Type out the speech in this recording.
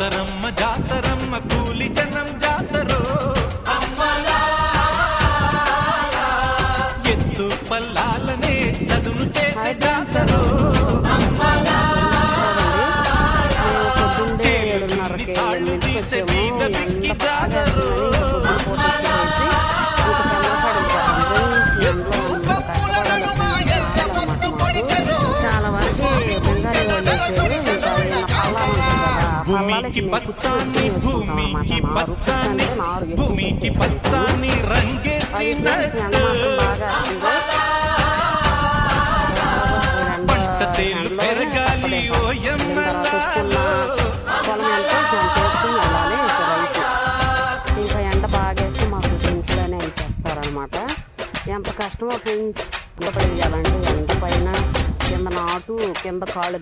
జాతరమ్మ జాతరమ్మ కూలి జనం జాతరో ఎత్తు పల్లాలనే చదును చేసే జాతరో చాళ్ళు తీసే మీద వెక్కి జాతరో భూమికి పచ్చాని భూమికి పచ్చాని భూమికి పచ్చాని రంగేసినట్టు పంట సేలు పెరగాలి ఓయమ్మలాలో ఇంకా ఎండ బాగేస్తే మాకు ఫ్రెండ్స్లోనే అయిపోస్తారనమాట. ఎంత కష్టమో ఫ్రెండ్స్ ఎండ పడేయాలంటే ఎండ పైన కింద నాటు కింద కాళ్ళు